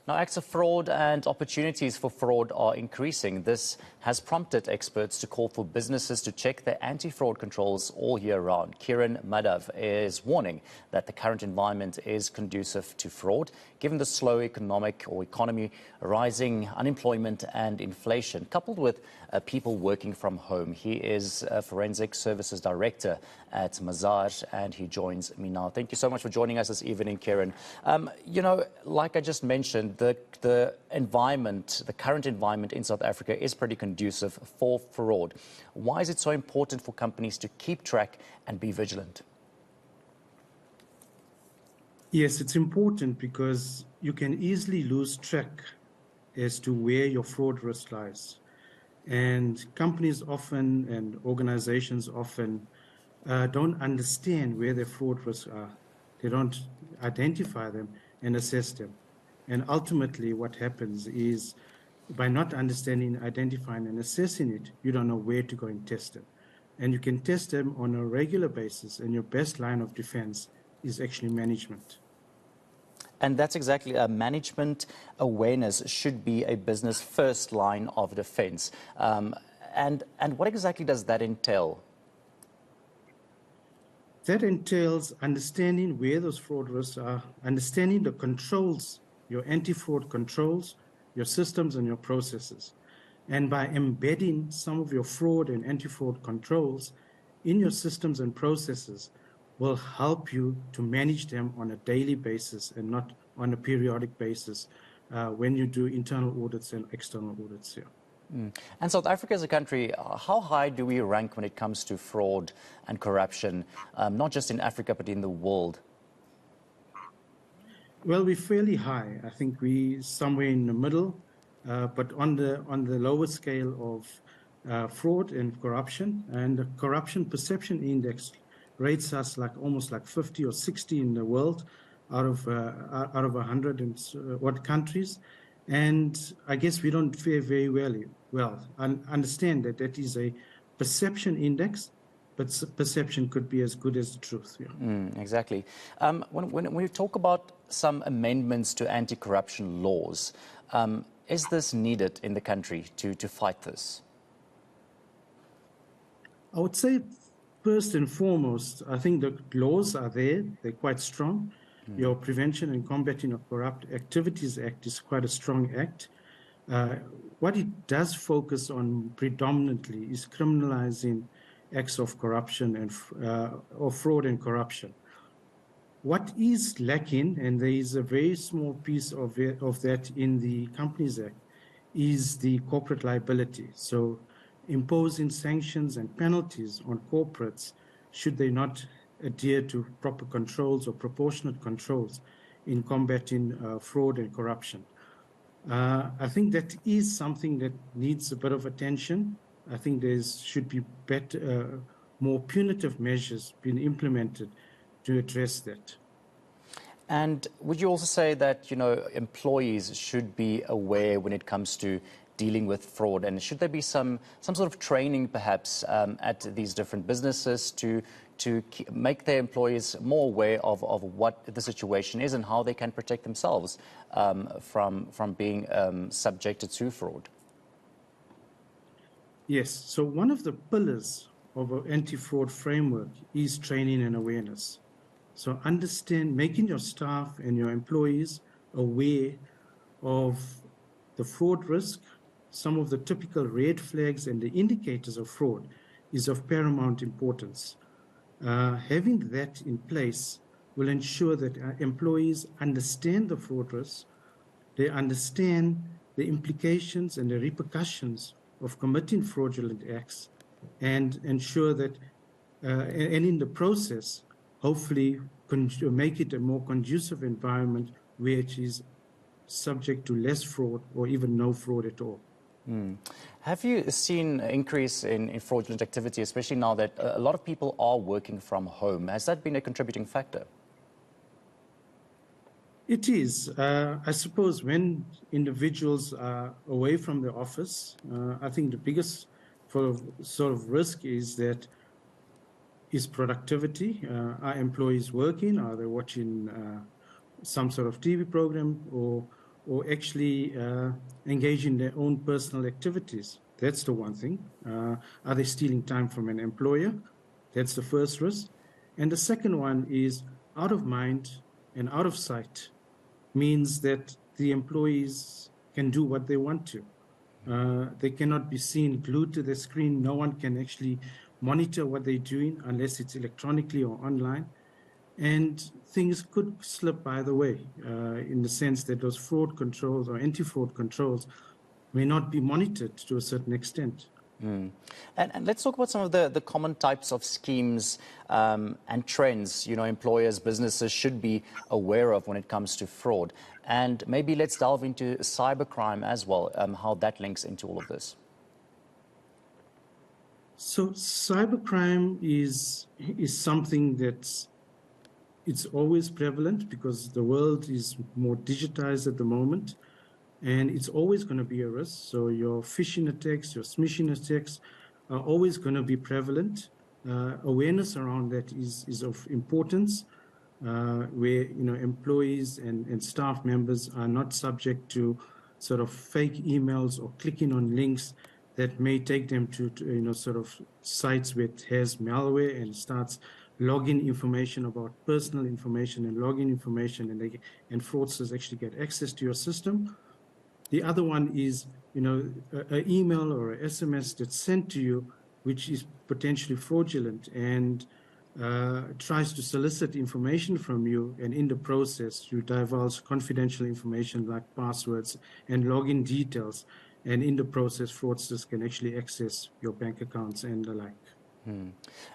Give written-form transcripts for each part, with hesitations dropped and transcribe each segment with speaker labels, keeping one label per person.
Speaker 1: Now, acts of fraud and opportunities for fraud are increasing. This has prompted experts to call for businesses to check their anti-fraud controls all year round. Keeran Madhav is warning that the current environment is conducive to fraud, given the slow economy, rising unemployment and inflation, coupled with people working from home. He is a Forensic Services Director at Mazars, and he joins me now. Thank you so much for joining us this evening, Keeran. Like I just mentioned, the environment, the current environment in South Africa is pretty conducive for fraud. Why is it so important for companies to keep track and be vigilant?
Speaker 2: Yes, it's important because you can easily lose track as to where your fraud risk lies. And companies often and organizations often don't understand where their fraud risks are. They don't identify them and assess them. And ultimately what happens is by not understanding, identifying and assessing it, you don't know where to go and test them. And you can test them on a regular basis, and your best line of defense is actually management.
Speaker 1: And that's exactly management awareness should be a business first line of defense. And what exactly does that entail?
Speaker 2: That entails understanding where those fraud risks are, understanding the controls, your anti-fraud controls, your systems and your processes. And by embedding some of your fraud and anti-fraud controls in your systems and processes will help you to manage them on a daily basis and not on a periodic basis when you do internal audits and external audits here.
Speaker 1: And South Africa as a country, how high do we rank when it comes to fraud and corruption, not just in Africa, but in the world?
Speaker 2: Well, we're fairly high. I think we're somewhere in the middle, but on the lower scale of fraud and corruption. And the Corruption Perception Index rates us almost like 50 or 60 in the world out of 100 and what countries. And I guess we don't fare very well. I understand that that is a perception index, but perception could be as good as the truth. Yeah.
Speaker 1: Exactly. When we talk about some amendments to anti-corruption laws, is this needed in the country to fight this?
Speaker 2: I would say first and foremost, I think the laws are there. They're quite strong. Your Prevention and Combating of Corrupt Activities Act is quite a strong act. What it does focus on predominantly is criminalizing acts of corruption and of fraud and corruption. What is lacking, and there is a very small piece of that in the Companies Act, is the corporate liability. So imposing sanctions and penalties on corporates should they not adhere to proper controls or proportionate controls in combating fraud and corruption. I think that is something that needs a bit of attention. I think there should be better, more punitive measures being implemented to address that.
Speaker 1: And would you also say that, employees should be aware when it comes to dealing with fraud? And should there be some sort of training, perhaps, at these different businesses to make their employees more aware of what the situation is and how they can protect themselves from being subjected to fraud?
Speaker 2: Yes. So one of the pillars of an anti-fraud framework is training and awareness. So making your staff and your employees aware of the fraud risk, some of the typical red flags and the indicators of fraud is of paramount importance. Having that in place will ensure that our employees understand the fraud risk, they understand the implications and the repercussions of committing fraudulent acts, and ensure that, and in the process, hopefully make it a more conducive environment where it is subject to less fraud or even no fraud at all.
Speaker 1: Have you seen an increase in fraudulent activity, especially now that a lot of people are working from home? Has that been a contributing factor?
Speaker 2: It is. I suppose when individuals are away from the office, I think the biggest sort of risk is productivity. Are employees working? Are they watching some sort of TV program, or or actually engage in their own personal activities. That's the one thing. Are they stealing time from an employer? That's the first risk. And the second one is out of mind and out of sight, means that the employees can do what they want to. They cannot be seen glued to the screen. No one can actually monitor what they're doing unless it's electronically or online. And things could slip by the way, in the sense that those fraud controls or anti-fraud controls may not be monitored to a certain extent.
Speaker 1: And let's talk about some of the common types of schemes and trends, employers, businesses should be aware of when it comes to fraud. And maybe let's delve into cybercrime as well, how that links into all of this.
Speaker 2: So cybercrime is something that's it's always prevalent because the world is more digitized at the moment, and it's always going to be a risk. So your phishing attacks, your smishing attacks are always going to be prevalent. Awareness around that is of importance, where employees and staff members are not subject to sort of fake emails or clicking on links that may take them to sort of sites where it has malware and starts login information about personal information and login information, and fraudsters actually get access to your system. The other one is, an email or an SMS that's sent to you, which is potentially fraudulent and tries to solicit information from you, and in the process, you divulge confidential information like passwords and login details, and in the process, fraudsters can actually access your bank accounts and the like.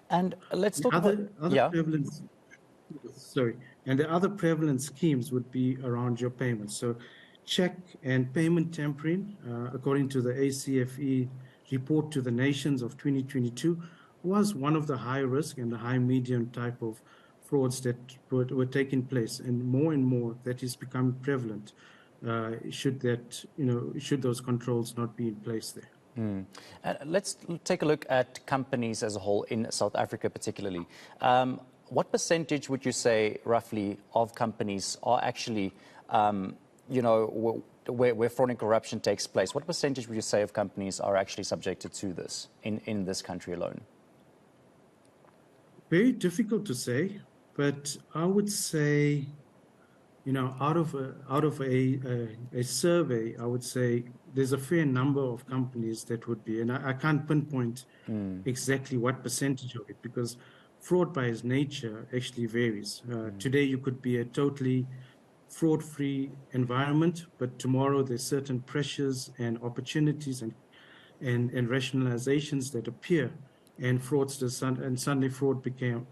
Speaker 1: And let's talk about
Speaker 2: prevalence. Sorry, and the other prevalent schemes would be around your payments. So, check and payment tampering, according to the ACFE report to the nations of 2022, was one of the high risk and the high medium type of frauds that were taking place, and more that is becoming prevalent. Should those controls not be in place there?
Speaker 1: Let's take a look at companies as a whole in South Africa particularly. What percentage would you say roughly of companies are actually, where fraud and corruption takes place? What percentage would you say of companies are actually subjected to this in this country alone?
Speaker 2: Very difficult to say, but I would say, out of a survey, I would say there's a fair number of companies that would be, and I can't pinpoint exactly what percentage of it, because fraud by its nature actually varies. Today you could be a totally fraud-free environment, but tomorrow there's certain pressures and opportunities and rationalizations that appear, and suddenly fraud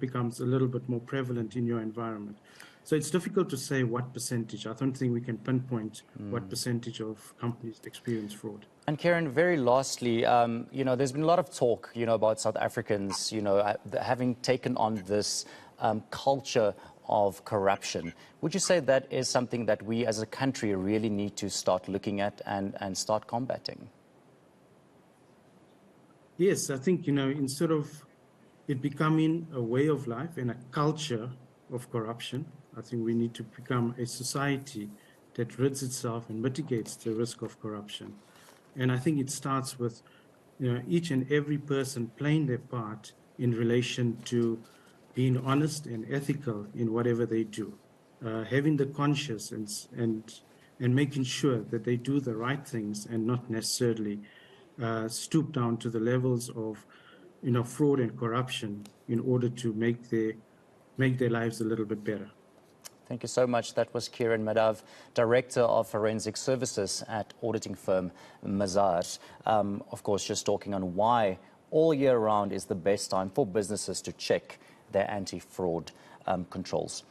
Speaker 2: becomes a little bit more prevalent in your environment. So it's difficult to say what percentage. I don't think we can pinpoint what percentage of companies experience fraud.
Speaker 1: And Keeran, very lastly, there's been a lot of talk, about South Africans, having taken on this culture of corruption. Would you say that is something that we as a country really need to start looking at and start combating?
Speaker 2: Yes, I think, instead of it becoming a way of life and a culture of corruption, I think we need to become a society that rids itself and mitigates the risk of corruption. And I think it starts with each and every person playing their part in relation to being honest and ethical in whatever they do, having the conscience and making sure that they do the right things and not necessarily stoop down to the levels of fraud and corruption in order to make their lives a little bit better.
Speaker 1: Thank you so much. That was Keeran Madhav, Director of Forensic Services at auditing firm Mazars. Of course, just talking on why all year round is the best time for businesses to check their anti-fraud controls.